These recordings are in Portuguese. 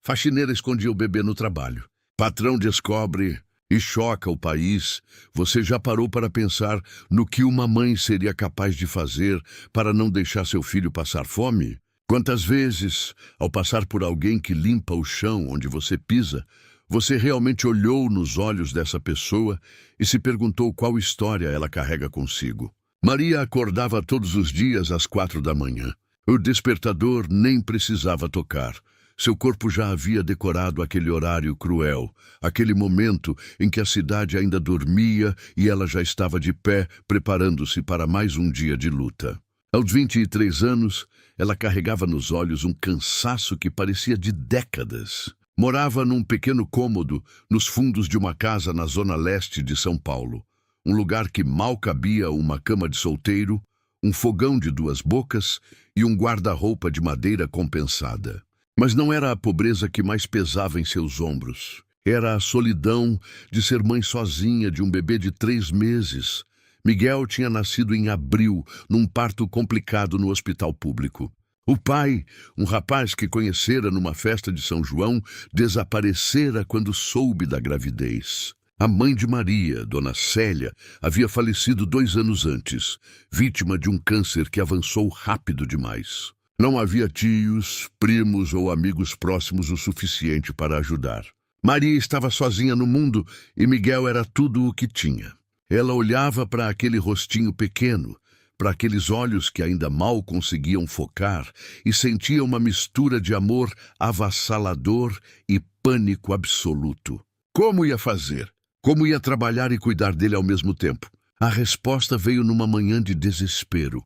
Faxineira escondia o bebê no trabalho. Patrão descobre e choca o país. Você já parou para pensar no que uma mãe seria capaz de fazer para não deixar seu filho passar fome? Quantas vezes, ao passar por alguém que limpa o chão onde você pisa, você realmente olhou nos olhos dessa pessoa e se perguntou qual história ela carrega consigo? Maria acordava todos os dias às 4 da manhã. O despertador nem precisava tocar. Seu corpo já havia decorado aquele horário cruel, aquele momento em que a cidade ainda dormia e ela já estava de pé, preparando-se para mais um dia de luta. Aos 23 anos, ela carregava nos olhos um cansaço que parecia de décadas. Morava num pequeno cômodo nos fundos de uma casa na zona leste de São Paulo, um lugar que mal cabia uma cama de solteiro, um fogão de 2 bocas e um guarda-roupa de madeira compensada. Mas não era a pobreza que mais pesava em seus ombros. Era a solidão de ser mãe sozinha de um bebê de 3 meses. Miguel tinha nascido em abril, num parto complicado no hospital público. O pai, um rapaz que conhecera numa festa de São João, desaparecera quando soube da gravidez. A mãe de Maria, Dona Célia, havia falecido 2 anos antes, vítima de um câncer que avançou rápido demais. Não havia tios, primos ou amigos próximos o suficiente para ajudar. Maria estava sozinha no mundo e Miguel era tudo o que tinha. Ela olhava para aquele rostinho pequeno, para aqueles olhos que ainda mal conseguiam focar e sentia uma mistura de amor avassalador e pânico absoluto. Como ia fazer? Como ia trabalhar e cuidar dele ao mesmo tempo? A resposta veio numa manhã de desespero,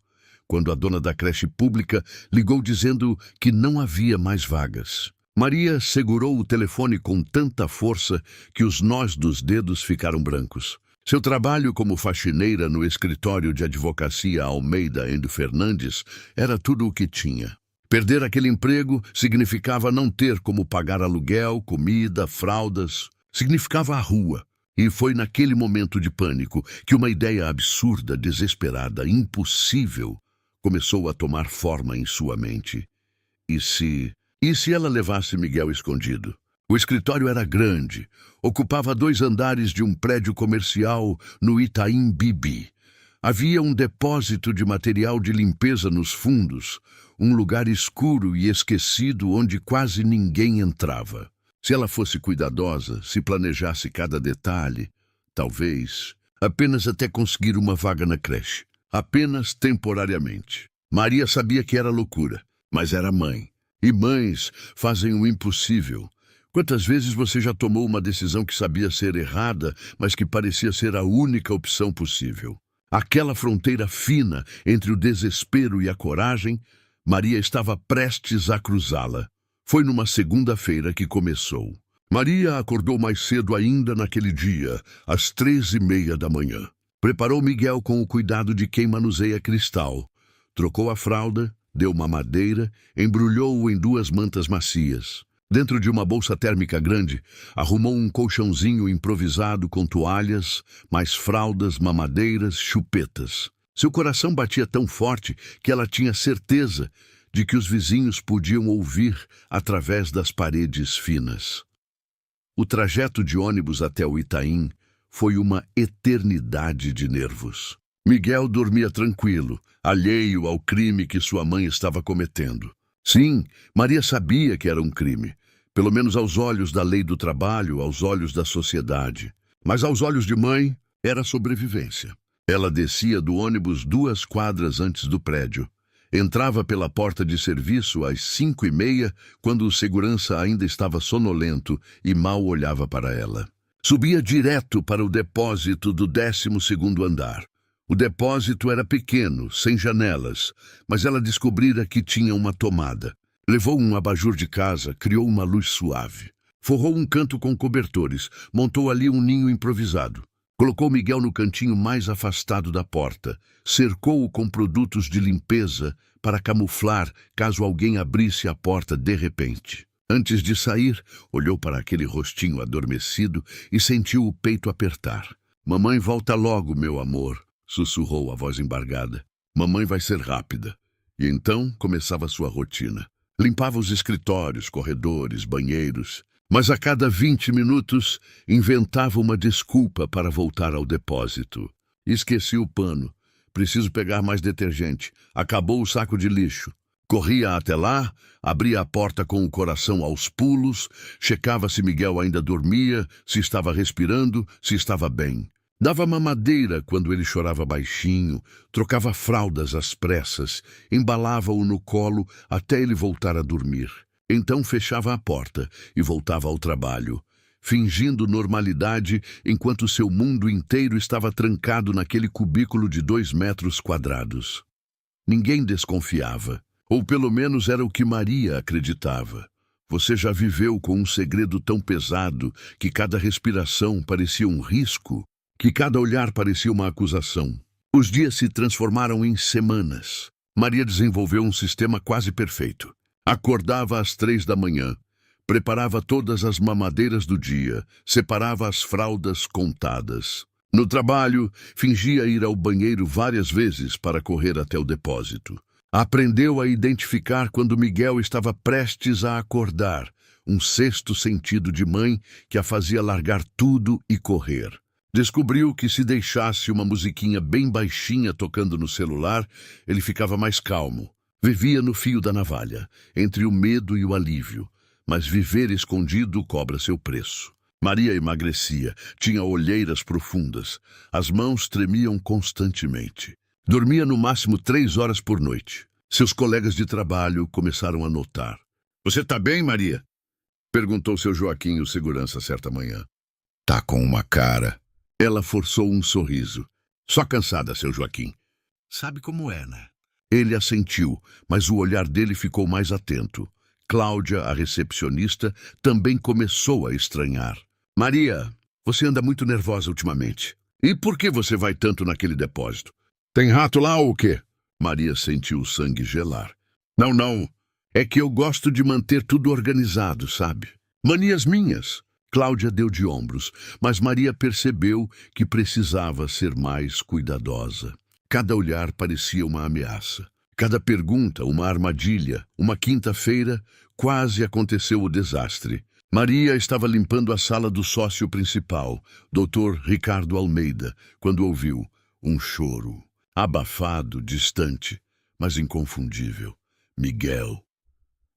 quando a dona da creche pública ligou dizendo que não havia mais vagas. Maria segurou o telefone com tanta força que os nós dos dedos ficaram brancos. Seu trabalho como faxineira no escritório de advocacia Almeida Endo Fernandes era tudo o que tinha. Perder aquele emprego significava não ter como pagar aluguel, comida, fraldas. Significava a rua. E foi naquele momento de pânico que uma ideia absurda, desesperada, impossível, começou a tomar forma em sua mente. E se ela levasse Miguel escondido? O escritório era grande, ocupava 2 andares de um prédio comercial no Itaim Bibi. Havia um depósito de material de limpeza nos fundos, um lugar escuro e esquecido onde quase ninguém entrava. Se ela fosse cuidadosa, se planejasse cada detalhe, talvez, apenas até conseguir uma vaga na creche. Apenas temporariamente. Maria sabia que era loucura, mas era mãe. E mães fazem o impossível. Quantas vezes você já tomou uma decisão que sabia ser errada, mas que parecia ser a única opção possível? Aquela fronteira fina entre o desespero e a coragem, Maria estava prestes a cruzá-la. Foi numa segunda-feira que começou. Maria acordou mais cedo ainda naquele dia, às 3h30 da manhã. Preparou Miguel com o cuidado de quem manuseia cristal. Trocou a fralda, deu mamadeira, embrulhou-o em 2 mantas macias. Dentro de uma bolsa térmica grande, arrumou um colchãozinho improvisado com toalhas, mais fraldas, mamadeiras, chupetas. Seu coração batia tão forte que ela tinha certeza de que os vizinhos podiam ouvir através das paredes finas. O trajeto de ônibus até o Itaim foi uma eternidade de nervos. Miguel dormia tranquilo, alheio ao crime que sua mãe estava cometendo. Sim, Maria sabia que era um crime, pelo menos aos olhos da lei do trabalho, aos olhos da sociedade. Mas aos olhos de mãe, era sobrevivência. Ela descia do ônibus 2 quadras antes do prédio. Entrava pela porta de serviço às 5h30, quando o segurança ainda estava sonolento e mal olhava para ela. Subia direto para o depósito do 12º andar. O depósito era pequeno, sem janelas, mas ela descobrira que tinha uma tomada. Levou um abajur de casa, criou uma luz suave. Forrou um canto com cobertores, montou ali um ninho improvisado. Colocou Miguel no cantinho mais afastado da porta, cercou-o com produtos de limpeza para camuflar caso alguém abrisse a porta de repente. Antes de sair, olhou para aquele rostinho adormecido e sentiu o peito apertar. "Mamãe volta logo, meu amor", sussurrou a voz embargada. "Mamãe vai ser rápida." E então começava sua rotina. Limpava os escritórios, corredores, banheiros, mas a cada 20 minutos inventava uma desculpa para voltar ao depósito. Esqueci o pano. Preciso pegar mais detergente. Acabou o saco de lixo. Corria até lá, abria a porta com o coração aos pulos, checava se Miguel ainda dormia, se estava respirando, se estava bem. Dava mamadeira quando ele chorava baixinho, trocava fraldas às pressas, embalava-o no colo até ele voltar a dormir. Então fechava a porta e voltava ao trabalho, fingindo normalidade enquanto seu mundo inteiro estava trancado naquele cubículo de 2 metros quadrados. Ninguém desconfiava, ou pelo menos era o que Maria acreditava. Você já viveu com um segredo tão pesado que cada respiração parecia um risco, que cada olhar parecia uma acusação. Os dias se transformaram em semanas. Maria desenvolveu um sistema quase perfeito. Acordava às 3 da manhã, preparava todas as mamadeiras do dia, separava as fraldas contadas. No trabalho, fingia ir ao banheiro várias vezes para correr até o depósito. Aprendeu a identificar quando Miguel estava prestes a acordar, um sexto sentido de mãe que a fazia largar tudo e correr. Descobriu que se deixasse uma musiquinha bem baixinha tocando no celular, ele ficava mais calmo. Vivia no fio da navalha, entre o medo e o alívio, mas viver escondido cobra seu preço. Maria emagrecia, tinha olheiras profundas, as mãos tremiam constantemente. Dormia no máximo 3 horas por noite. Seus colegas de trabalho começaram a notar. "Você tá bem, Maria?" perguntou seu Joaquim, o segurança, certa manhã. "Tá com uma cara." Ela forçou um sorriso. "Só cansada, seu Joaquim." "Sabe como é, né?" Ele assentiu, mas o olhar dele ficou mais atento. Cláudia, a recepcionista, também começou a estranhar. "Maria, você anda muito nervosa ultimamente. E por que você vai tanto naquele depósito? Tem rato lá ou o quê?" Maria sentiu o sangue gelar. Não. É que eu gosto de manter tudo organizado, sabe? Manias minhas." Cláudia deu de ombros, mas Maria percebeu que precisava ser mais cuidadosa. Cada olhar parecia uma ameaça. Cada pergunta, uma armadilha. Uma quinta-feira, quase aconteceu o desastre. Maria estava limpando a sala do sócio principal, Dr. Ricardo Almeida, quando ouviu um choro. Abafado, distante, mas inconfundível. Miguel.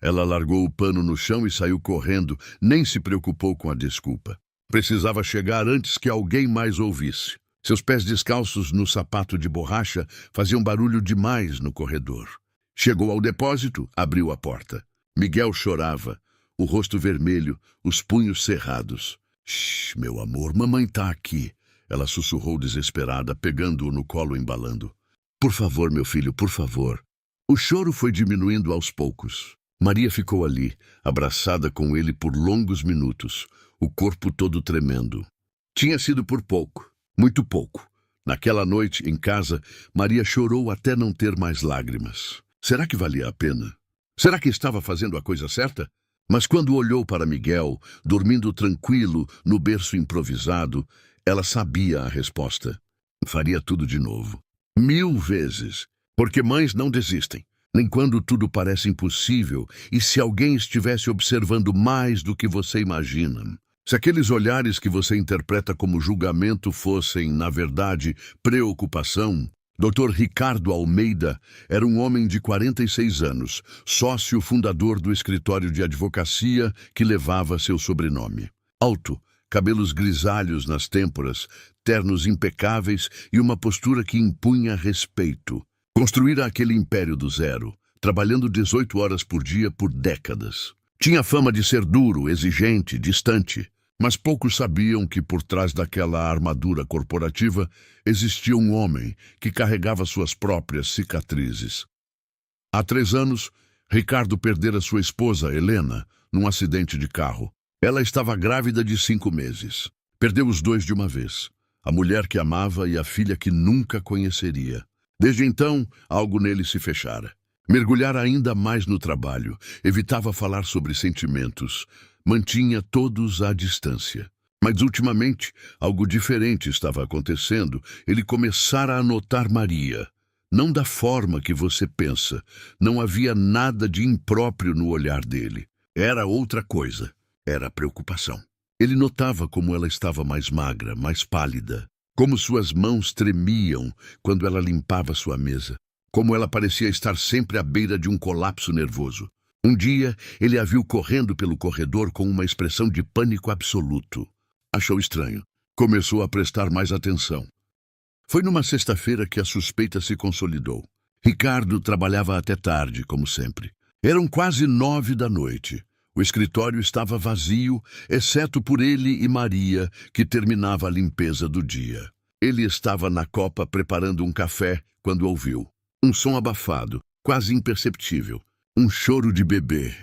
Ela largou o pano no chão e saiu correndo, nem se preocupou com a desculpa. Precisava chegar antes que alguém mais ouvisse. Seus pés descalços no sapato de borracha faziam barulho demais no corredor. Chegou ao depósito, abriu a porta. Miguel chorava, o rosto vermelho, os punhos cerrados. "Shh, meu amor, mamãe tá aqui." Ela sussurrou desesperada, pegando-o no colo, embalando. "Por favor, meu filho, por favor." O choro foi diminuindo aos poucos. Maria ficou ali, abraçada com ele por longos minutos, o corpo todo tremendo. Tinha sido por pouco, muito pouco. Naquela noite, em casa, Maria chorou até não ter mais lágrimas. Será que valia a pena? Será que estava fazendo a coisa certa? Mas quando olhou para Miguel, dormindo tranquilo no berço improvisado, ela sabia a resposta. Faria tudo de novo. 1000 vezes. Porque mães não desistem. Nem quando tudo parece impossível e se alguém estivesse observando mais do que você imagina. Se aqueles olhares que você interpreta como julgamento fossem, na verdade, preocupação. Dr. Ricardo Almeida era um homem de 46 anos, sócio fundador do escritório de advocacia que levava seu sobrenome. Alto, cabelos grisalhos nas têmporas, ternos impecáveis e uma postura que impunha respeito. Construíra aquele império do zero, trabalhando 18 horas por dia por décadas. Tinha fama de ser duro, exigente, distante, mas poucos sabiam que por trás daquela armadura corporativa existia um homem que carregava suas próprias cicatrizes. Há 3 anos, Ricardo perdera sua esposa, Helena, num acidente de carro. Ela estava grávida de 5 meses. Perdeu os 2 de uma vez, a mulher que amava e a filha que nunca conheceria. Desde então, algo nele se fechara. Mergulhara ainda mais no trabalho, evitava falar sobre sentimentos, mantinha todos à distância. Mas ultimamente, algo diferente estava acontecendo. Ele começara a notar Maria. Não da forma que você pensa. Não havia nada de impróprio no olhar dele. Era outra coisa. Era a preocupação. Ele notava como ela estava mais magra, mais pálida. Como suas mãos tremiam quando ela limpava sua mesa. Como ela parecia estar sempre à beira de um colapso nervoso. Um dia, ele a viu correndo pelo corredor com uma expressão de pânico absoluto. Achou estranho. Começou a prestar mais atenção. Foi numa sexta-feira que a suspeita se consolidou. Ricardo trabalhava até tarde, como sempre. Eram quase 9 da noite. O escritório estava vazio, exceto por ele e Maria, que terminava a limpeza do dia. Ele estava na copa preparando um café quando ouviu. Um som abafado, quase imperceptível. Um choro de bebê.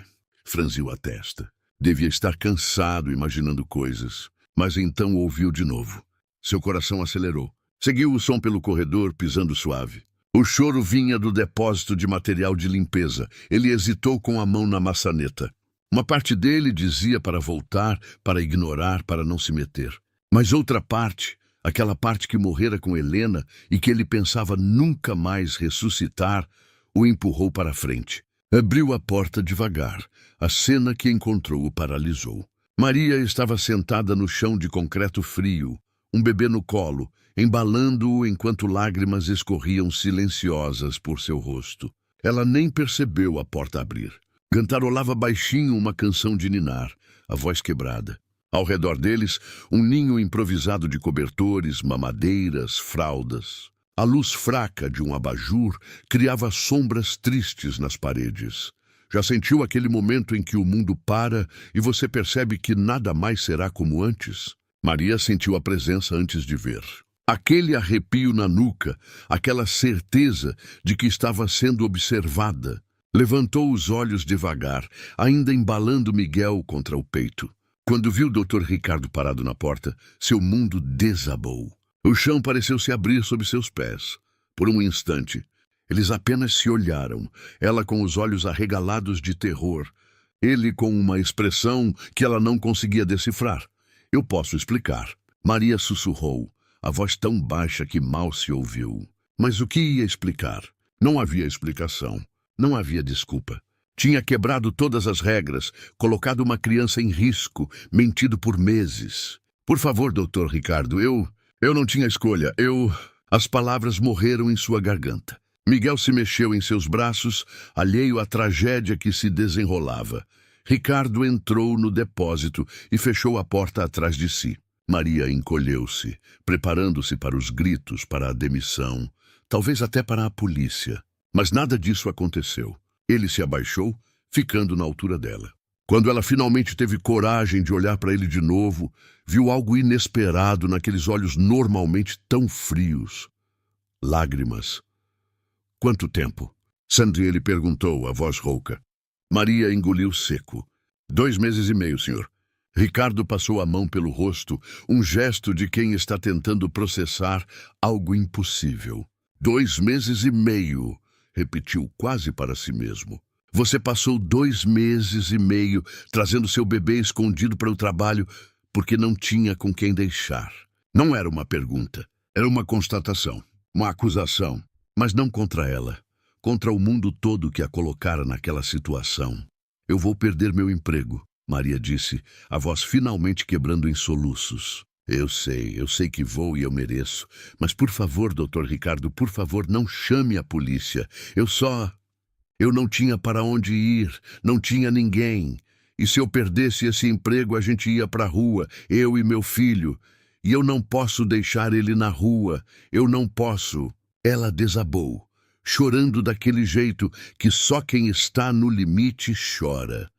Franziu a testa. Devia estar cansado imaginando coisas. Mas então ouviu de novo. Seu coração acelerou. Seguiu o som pelo corredor, pisando suave. O choro vinha do depósito de material de limpeza. Ele hesitou com a mão na maçaneta. Uma parte dele dizia para voltar, para ignorar, para não se meter. Mas outra parte, aquela parte que morrera com Helena e que ele pensava nunca mais ressuscitar, o empurrou para a frente. Abriu a porta devagar. A cena que encontrou o paralisou. Maria estava sentada no chão de concreto frio, um bebê no colo, embalando-o enquanto lágrimas escorriam silenciosas por seu rosto. Ela nem percebeu a porta abrir. Cantarolava baixinho uma canção de ninar, a voz quebrada. Ao redor deles, um ninho improvisado de cobertores, mamadeiras, fraldas. A luz fraca de um abajur criava sombras tristes nas paredes. Já sentiu aquele momento em que o mundo para e você percebe que nada mais será como antes? Maria sentiu a presença antes de ver. Aquele arrepio na nuca, aquela certeza de que estava sendo observada. Levantou os olhos devagar, ainda embalando Miguel contra o peito. Quando viu o Dr. Ricardo parado na porta, seu mundo desabou. O chão pareceu se abrir sob seus pés. Por um instante, eles apenas se olharam, ela com os olhos arregalados de terror, ele com uma expressão que ela não conseguia decifrar. Eu posso explicar. Maria sussurrou, a voz tão baixa que mal se ouviu. Mas o que ia explicar? Não havia explicação. Não havia desculpa. Tinha quebrado todas as regras, colocado uma criança em risco, mentido por meses. Por favor, Dr. Ricardo, eu não tinha escolha. As palavras morreram em sua garganta. Miguel se mexeu em seus braços, alheio à tragédia que se desenrolava. Ricardo entrou no depósito e fechou a porta atrás de si. Maria encolheu-se, preparando-se para os gritos, para a demissão, talvez até para a polícia. Mas nada disso aconteceu. Ele se abaixou, ficando na altura dela. Quando ela finalmente teve coragem de olhar para ele de novo, viu algo inesperado naqueles olhos normalmente tão frios. Lágrimas. Quanto tempo? Sandriele perguntou, a voz rouca. Maria engoliu seco. 2 meses e meio, senhor. Ricardo passou a mão pelo rosto, um gesto de quem está tentando processar algo impossível. 2 meses e meio, repetiu quase para si mesmo. Você passou 2 meses e meio trazendo seu bebê escondido para o trabalho porque não tinha com quem deixar. Não era uma pergunta, era uma constatação, uma acusação, mas não contra ela, contra o mundo todo que a colocara naquela situação. Eu vou perder meu emprego, Maria disse, a voz finalmente quebrando em soluços. Eu sei que vou e eu mereço. Mas por favor, Dr. Ricardo, por favor, não chame a polícia. Eu não tinha para onde ir, não tinha ninguém. E se eu perdesse esse emprego, a gente ia para a rua, eu e meu filho. E eu não posso deixar ele na rua, eu não posso. Ela desabou, chorando daquele jeito que só quem está no limite chora.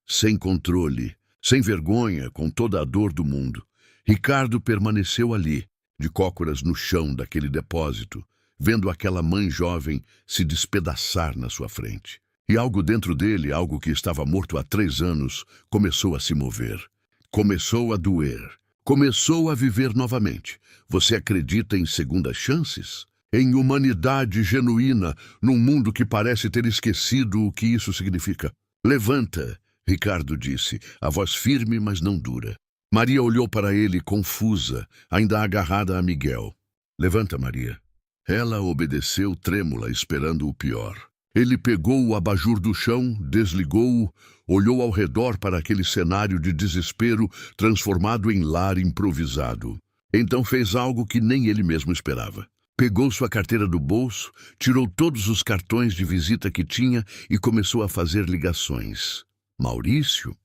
Sem controle, sem vergonha, com toda a dor do mundo. Ricardo permaneceu ali, de cócoras no chão daquele depósito, vendo aquela mãe jovem se despedaçar na sua frente. E algo dentro dele, algo que estava morto há 3 anos, começou a se mover. Começou a doer. Começou a viver novamente. Você acredita em segundas chances? Em humanidade genuína, num mundo que parece ter esquecido o que isso significa? Levanta, Ricardo disse, a voz firme, mas não dura. Maria olhou para ele, confusa, ainda agarrada a Miguel. Levanta, Maria. Ela obedeceu trêmula, esperando o pior. Ele pegou o abajur do chão, desligou-o, olhou ao redor para aquele cenário de desespero transformado em lar improvisado. Então fez algo que nem ele mesmo esperava. Pegou sua carteira do bolso, tirou todos os cartões de visita que tinha e começou a fazer ligações. Maurício?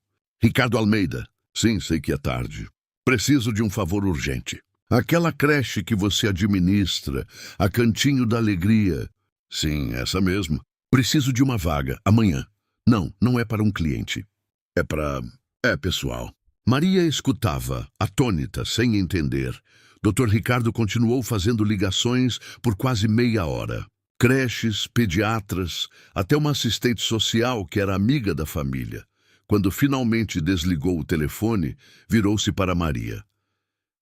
Ricardo Almeida. Sim, sei que é tarde. Preciso de um favor urgente. Aquela creche que você administra, a Cantinho da Alegria. Sim, essa mesmo. Preciso de uma vaga, amanhã. Não, não é para um cliente. É pessoal. Maria escutava, atônita, sem entender. Dr. Ricardo continuou fazendo ligações por quase meia hora. Creches, pediatras, até uma assistente social que era amiga da família. Quando finalmente desligou o telefone, virou-se para Maria.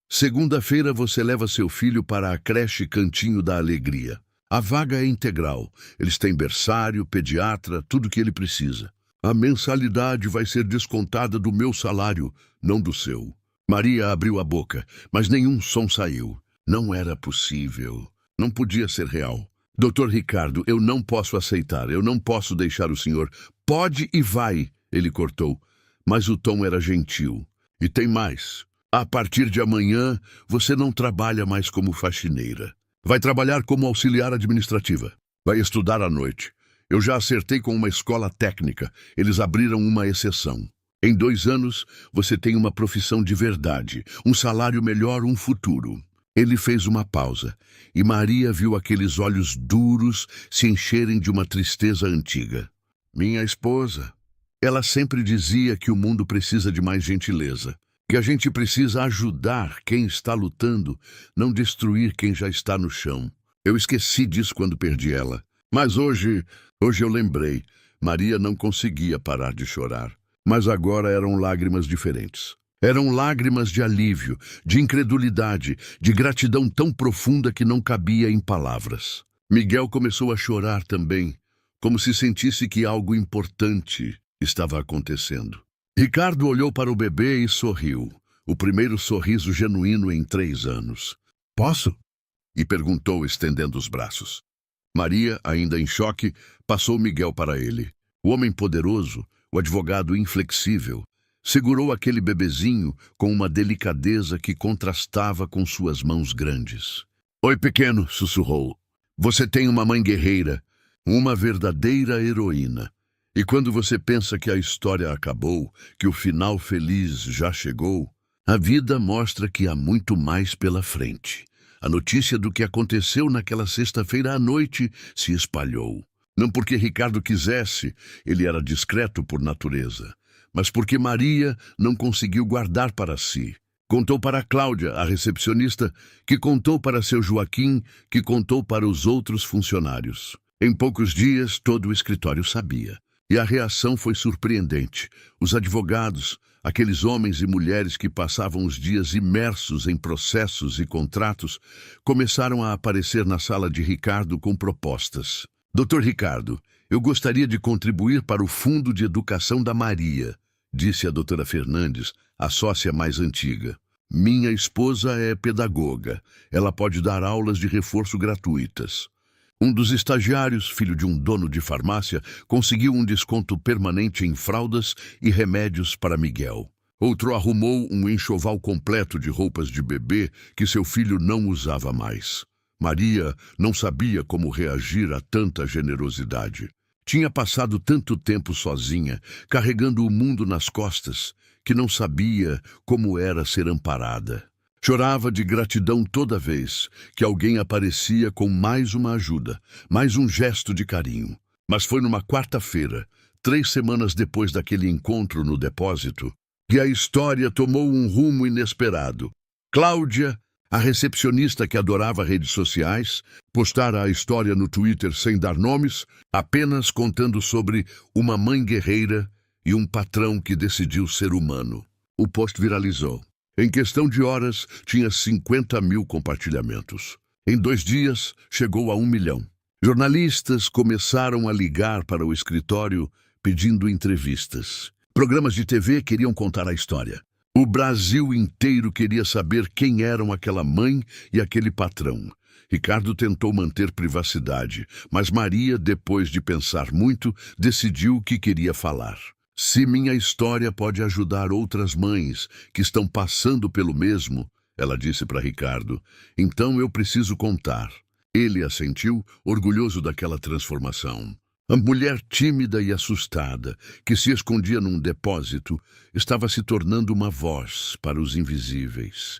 Segunda-feira você leva seu filho para a creche Cantinho da Alegria. A vaga é integral. Eles têm berçário, pediatra, tudo o que ele precisa. A mensalidade vai ser descontada do meu salário, não do seu. Maria abriu a boca, mas nenhum som saiu. Não era possível. Não podia ser real. Dr. Ricardo, eu não posso aceitar. Eu não posso deixar o senhor. Pode e vai, ele cortou. Mas o tom era gentil. E tem mais. A partir de amanhã, você não trabalha mais como faxineira. Vai trabalhar como auxiliar administrativa. Vai estudar à noite. Eu já acertei com uma escola técnica. Eles abriram uma exceção. Em 2 anos, você tem uma profissão de verdade, um salário melhor, um futuro. Ele fez uma pausa, e Maria viu aqueles olhos duros se encherem de uma tristeza antiga. Minha esposa. Ela sempre dizia que o mundo precisa de mais gentileza, que a gente precisa ajudar quem está lutando, não destruir quem já está no chão. Eu esqueci disso quando perdi ela. Mas hoje eu lembrei. Maria não conseguia parar de chorar. Mas agora eram lágrimas diferentes. Eram lágrimas de alívio, de incredulidade, de gratidão tão profunda que não cabia em palavras. Miguel começou a chorar também, como se sentisse que algo importante estava acontecendo. Ricardo olhou para o bebê e sorriu, o primeiro sorriso genuíno em 3 anos. Posso? E perguntou, estendendo os braços. Maria, ainda em choque, passou Miguel para ele. O homem poderoso, o advogado inflexível, segurou aquele bebezinho com uma delicadeza que contrastava com suas mãos grandes. Oi, pequeno, sussurrou. Você tem uma mãe guerreira, uma verdadeira heroína. E quando você pensa que a história acabou, que o final feliz já chegou, a vida mostra que há muito mais pela frente. A notícia do que aconteceu naquela sexta-feira à noite se espalhou. Não porque Ricardo quisesse, ele era discreto por natureza, mas porque Maria não conseguiu guardar para si. Contou para Cláudia, a recepcionista, que contou para seu Joaquim, que contou para os outros funcionários. Em poucos dias, todo o escritório sabia. E a reação foi surpreendente. Os advogados, aqueles homens e mulheres que passavam os dias imersos em processos e contratos, começaram a aparecer na sala de Ricardo com propostas. Dr. Ricardo, eu gostaria de contribuir para o Fundo de Educação da Maria, disse a doutora Fernandes, a sócia mais antiga. Minha esposa é pedagoga. Ela pode dar aulas de reforço gratuitas. Um dos estagiários, filho de um dono de farmácia, conseguiu um desconto permanente em fraldas e remédios para Miguel. Outro arrumou um enxoval completo de roupas de bebê que seu filho não usava mais. Maria não sabia como reagir a tanta generosidade. Tinha passado tanto tempo sozinha, carregando o mundo nas costas, que não sabia como era ser amparada. Chorava de gratidão toda vez que alguém aparecia com mais uma ajuda, mais um gesto de carinho. Mas foi numa quarta-feira, 3 semanas depois daquele encontro no depósito, que a história tomou um rumo inesperado. Cláudia, a recepcionista que adorava redes sociais, postara a história no Twitter sem dar nomes, apenas contando sobre uma mãe guerreira e um patrão que decidiu ser humano. O post viralizou. Em questão de horas, tinha 50 mil compartilhamentos. Em 2 dias, chegou a 1 milhão. Jornalistas começaram a ligar para o escritório pedindo entrevistas. Programas de TV queriam contar a história. O Brasil inteiro queria saber quem eram aquela mãe e aquele patrão. Ricardo tentou manter privacidade, mas Maria, depois de pensar muito, decidiu que queria falar. Se minha história pode ajudar outras mães que estão passando pelo mesmo, ela disse para Ricardo, então eu preciso contar. Ele assentiu, orgulhoso daquela transformação. A mulher tímida e assustada, que se escondia num depósito, estava se tornando uma voz para os invisíveis.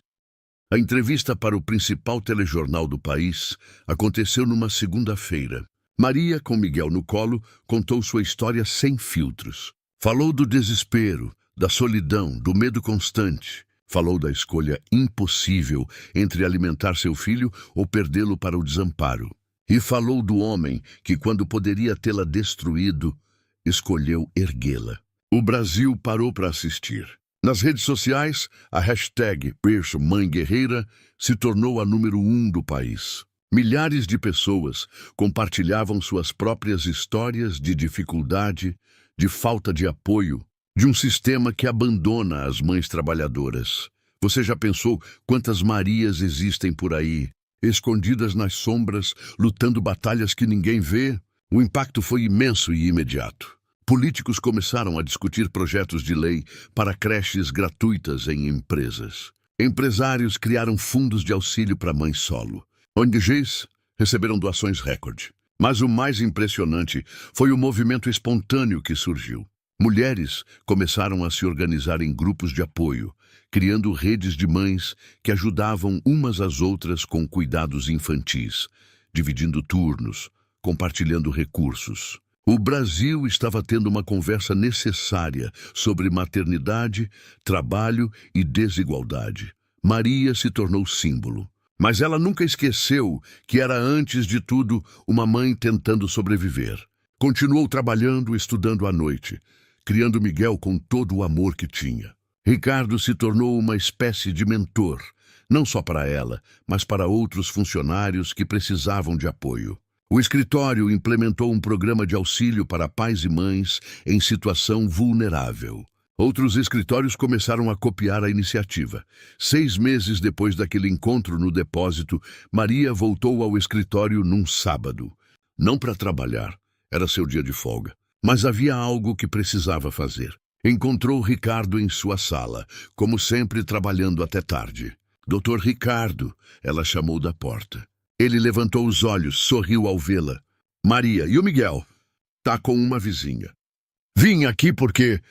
A entrevista para o principal telejornal do país aconteceu numa segunda-feira. Maria, com Miguel no colo, contou sua história sem filtros. Falou do desespero, da solidão, do medo constante. Falou da escolha impossível entre alimentar seu filho ou perdê-lo para o desamparo. E falou do homem que, quando poderia tê-la destruído, escolheu erguê-la. O Brasil parou para assistir. Nas redes sociais, a hashtag Berço Mãe Guerreira se tornou a número 1 do país. Milhares de pessoas compartilhavam suas próprias histórias de dificuldade, de falta de apoio, de um sistema que abandona as mães trabalhadoras. Você já pensou quantas Marias existem por aí, escondidas nas sombras, lutando batalhas que ninguém vê? O impacto foi imenso e imediato. Políticos começaram a discutir projetos de lei para creches gratuitas em empresas. Empresários criaram fundos de auxílio para mães solo. ONGs receberam doações recorde. Mas o mais impressionante foi o movimento espontâneo que surgiu. Mulheres começaram a se organizar em grupos de apoio, criando redes de mães que ajudavam umas às outras com cuidados infantis, dividindo turnos, compartilhando recursos. O Brasil estava tendo uma conversa necessária sobre maternidade, trabalho e desigualdade. Maria se tornou símbolo. Mas ela nunca esqueceu que era, antes de tudo, uma mãe tentando sobreviver. Continuou trabalhando, estudando à noite, criando Miguel com todo o amor que tinha. Ricardo se tornou uma espécie de mentor, não só para ela, mas para outros funcionários que precisavam de apoio. O escritório implementou um programa de auxílio para pais e mães em situação vulnerável. Outros escritórios começaram a copiar a iniciativa. 6 meses depois daquele encontro no depósito, Maria voltou ao escritório num sábado. Não para trabalhar, era seu dia de folga. Mas havia algo que precisava fazer. Encontrou Ricardo em sua sala, como sempre trabalhando até tarde. Doutor Ricardo, ela chamou da porta. Ele levantou os olhos, sorriu ao vê-la. Maria, e o Miguel? Tá com uma vizinha. Vim aqui porque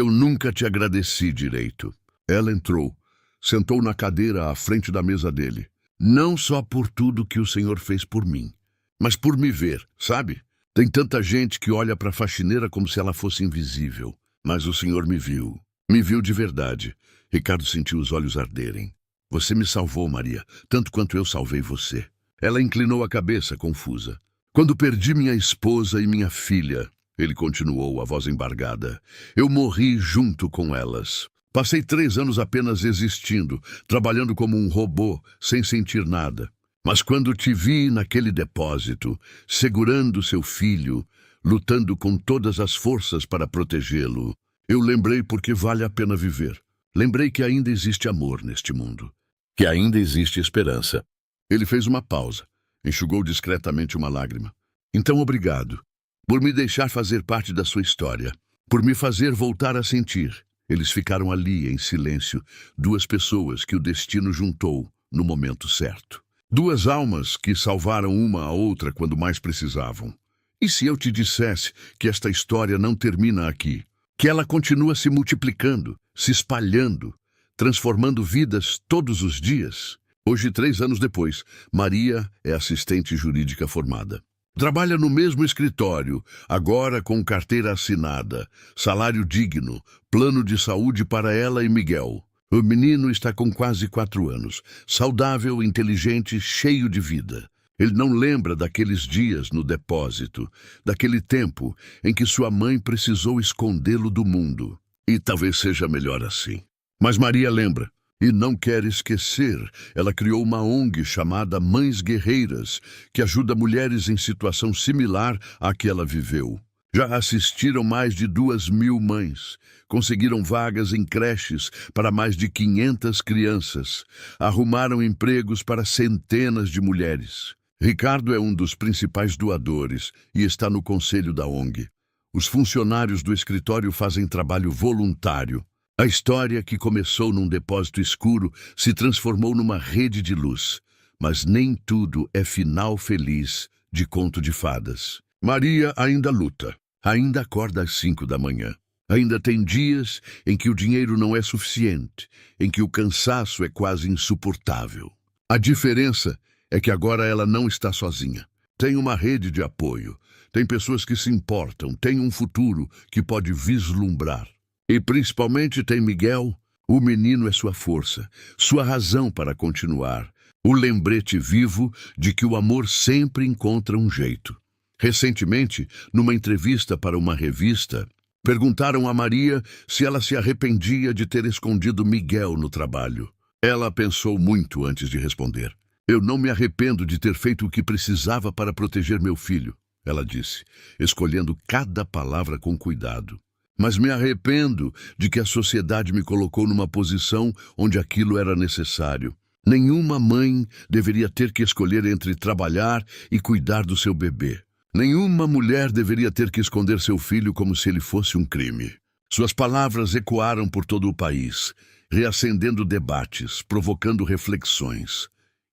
eu nunca te agradeci direito. Ela entrou, sentou na cadeira à frente da mesa dele. Não só por tudo que o senhor fez por mim, mas por me ver, sabe? Tem tanta gente que olha para a faxineira como se ela fosse invisível. Mas o senhor me viu de verdade. Ricardo sentiu os olhos arderem. Você me salvou, Maria, tanto quanto eu salvei você. Ela inclinou a cabeça, confusa. Quando perdi minha esposa e minha filha, ele continuou, a voz embargada, eu morri junto com elas. Passei 3 anos apenas existindo, trabalhando como um robô, sem sentir nada. Mas quando te vi naquele depósito, segurando seu filho, lutando com todas as forças para protegê-lo, eu lembrei porque vale a pena viver. Lembrei que ainda existe amor neste mundo, que ainda existe esperança. Ele fez uma pausa, enxugou discretamente uma lágrima. Então, obrigado por me deixar fazer parte da sua história, por me fazer voltar a sentir. Eles ficaram ali, em silêncio, 2 pessoas que o destino juntou no momento certo. 2 almas que salvaram uma a outra quando mais precisavam. E se eu te dissesse que esta história não termina aqui? Que ela continua se multiplicando, se espalhando, transformando vidas todos os dias? Hoje, 3 anos depois, Maria é assistente jurídica formada. Trabalha no mesmo escritório, agora com carteira assinada, salário digno, plano de saúde para ela e Miguel. O menino está com quase 4 anos, saudável, inteligente, cheio de vida. Ele não lembra daqueles dias no depósito, daquele tempo em que sua mãe precisou escondê-lo do mundo. E talvez seja melhor assim. Mas Maria lembra. E não quer esquecer, ela criou uma ONG chamada Mães Guerreiras, que ajuda mulheres em situação similar à que ela viveu. Já assistiram mais de 2.000 mães, conseguiram vagas em creches para mais de 500 crianças, arrumaram empregos para centenas de mulheres. Ricardo é um dos principais doadores e está no conselho da ONG. Os funcionários do escritório fazem trabalho voluntário. A história que começou num depósito escuro se transformou numa rede de luz. Mas nem tudo é final feliz de conto de fadas. Maria ainda luta. Ainda acorda às 5 da manhã. Ainda tem dias em que o dinheiro não é suficiente, em que o cansaço é quase insuportável. A diferença é que agora ela não está sozinha. Tem uma rede de apoio, tem pessoas que se importam, tem um futuro que pode vislumbrar. E principalmente tem Miguel. O menino é sua força, sua razão para continuar, o lembrete vivo de que o amor sempre encontra um jeito. Recentemente, numa entrevista para uma revista, perguntaram a Maria se ela se arrependia de ter escondido Miguel no trabalho. Ela pensou muito antes de responder. Eu não me arrependo de ter feito o que precisava para proteger meu filho, ela disse, escolhendo cada palavra com cuidado. Mas me arrependo de que a sociedade me colocou numa posição onde aquilo era necessário. Nenhuma mãe deveria ter que escolher entre trabalhar e cuidar do seu bebê. Nenhuma mulher deveria ter que esconder seu filho como se ele fosse um crime. Suas palavras ecoaram por todo o país, reacendendo debates, provocando reflexões.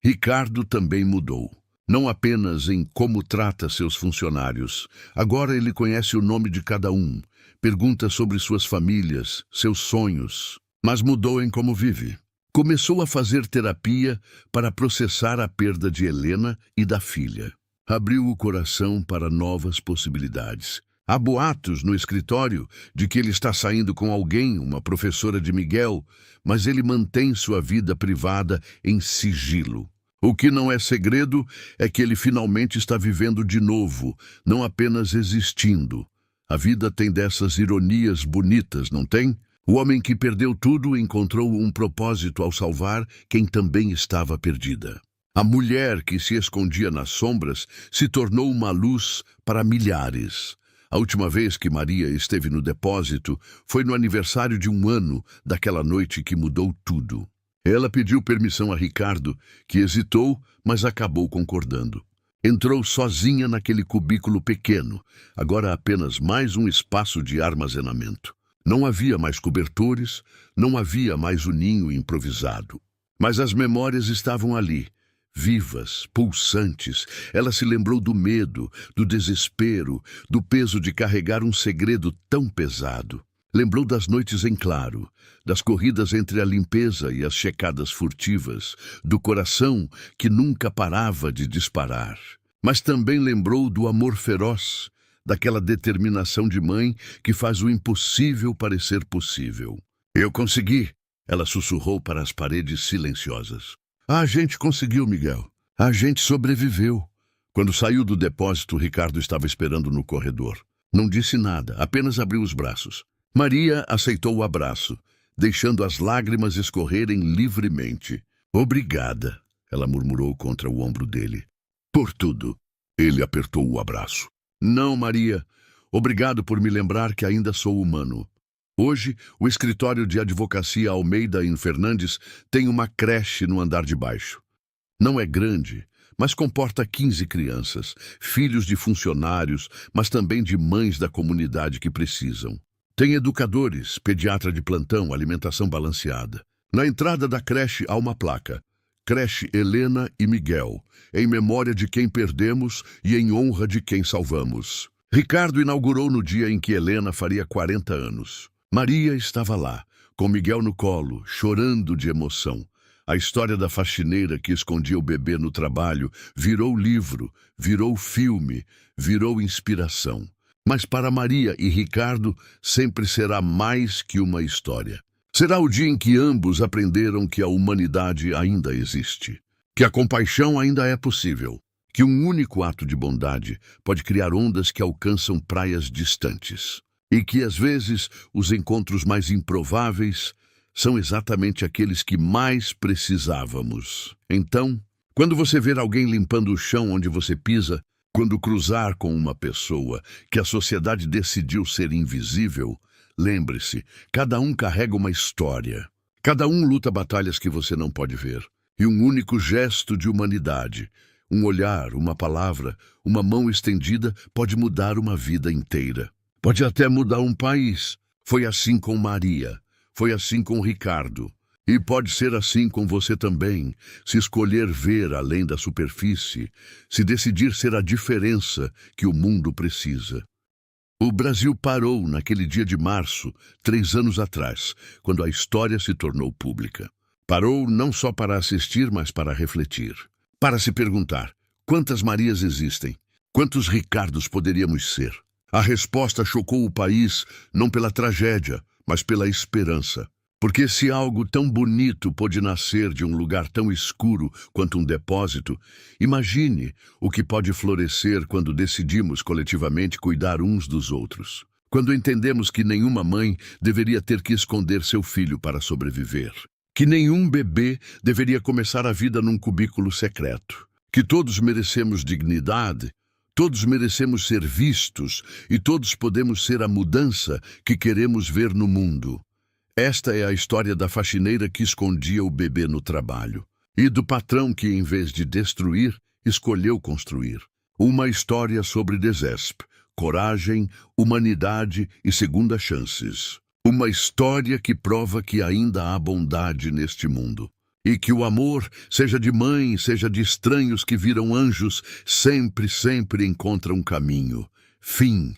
Ricardo também mudou. Não apenas em como trata seus funcionários. Agora ele conhece o nome de cada um, pergunta sobre suas famílias, seus sonhos, mas mudou em como vive. Começou a fazer terapia para processar a perda de Helena e da filha. Abriu o coração para novas possibilidades. Há boatos no escritório de que ele está saindo com alguém, uma professora de Miguel, mas ele mantém sua vida privada em sigilo. O que não é segredo é que ele finalmente está vivendo de novo, não apenas existindo. A vida tem dessas ironias bonitas, não tem? O homem que perdeu tudo encontrou um propósito ao salvar quem também estava perdida. A mulher que se escondia nas sombras se tornou uma luz para milhares. A última vez que Maria esteve no depósito foi no aniversário de 1 ano daquela noite que mudou tudo. Ela pediu permissão a Ricardo, que hesitou, mas acabou concordando. Entrou sozinha naquele cubículo pequeno, agora apenas mais um espaço de armazenamento. Não havia mais cobertores, não havia mais o ninho improvisado. Mas as memórias estavam ali, vivas, pulsantes. Ela se lembrou do medo, do desespero, do peso de carregar um segredo tão pesado. Lembrou das noites em claro, das corridas entre a limpeza e as checadas furtivas, do coração que nunca parava de disparar. Mas também lembrou do amor feroz, daquela determinação de mãe que faz o impossível parecer possível. Eu consegui, ela sussurrou para as paredes silenciosas. A gente conseguiu, Miguel. A gente sobreviveu. Quando saiu do depósito, Ricardo estava esperando no corredor. Não disse nada, apenas abriu os braços. Maria aceitou o abraço, deixando as lágrimas escorrerem livremente. Obrigada, ela murmurou contra o ombro dele. Por tudo. Ele apertou o abraço. Não, Maria. Obrigado por me lembrar que ainda sou humano. Hoje, o escritório de advocacia Almeida em Fernandes tem uma creche no andar de baixo. Não é grande, mas comporta 15 crianças, filhos de funcionários, mas também de mães da comunidade que precisam. Tem educadores, pediatra de plantão, alimentação balanceada. Na entrada da creche há uma placa. Creche Helena e Miguel, em memória de quem perdemos e em honra de quem salvamos. Ricardo inaugurou no dia em que Helena faria 40 anos. Maria estava lá, com Miguel no colo, chorando de emoção. A história da faxineira que escondia o bebê no trabalho virou livro, virou filme, virou inspiração. Mas para Maria e Ricardo sempre será mais que uma história. Será o dia em que ambos aprenderam que a humanidade ainda existe, que a compaixão ainda é possível, que um único ato de bondade pode criar ondas que alcançam praias distantes. E que, às vezes, os encontros mais improváveis são exatamente aqueles que mais precisávamos. Então, quando você ver alguém limpando o chão onde você pisa, Quando cruzar com uma pessoa que a sociedade decidiu ser invisível, lembre-se, cada um carrega uma história. Cada um luta batalhas que você não pode ver. E um único gesto de humanidade, um olhar, uma palavra, uma mão estendida pode mudar uma vida inteira. Pode até mudar um país. Foi assim com Maria. Foi assim com Ricardo. E pode ser assim com você também, se escolher ver além da superfície, se decidir ser a diferença que o mundo precisa. O Brasil parou naquele dia de março, 3 anos atrás, quando a história se tornou pública. Parou não só para assistir, mas para refletir. Para se perguntar, quantas Marias existem? Quantos Ricardos poderíamos ser? A resposta chocou o país não pela tragédia, mas pela esperança. Porque se algo tão bonito pôde nascer de um lugar tão escuro quanto um depósito, imagine o que pode florescer quando decidimos coletivamente cuidar uns dos outros. Quando entendemos que nenhuma mãe deveria ter que esconder seu filho para sobreviver. Que nenhum bebê deveria começar a vida num cubículo secreto. Que todos merecemos dignidade, todos merecemos ser vistos e todos podemos ser a mudança que queremos ver no mundo. Esta é a história da faxineira que escondia o bebê no trabalho e do patrão que, em vez de destruir, escolheu construir. Uma história sobre desespe, coragem, humanidade e segundas chances. Uma história que prova que ainda há bondade neste mundo. E que o amor, seja de mãe, seja de estranhos que viram anjos, sempre, sempre encontra um caminho. Fim.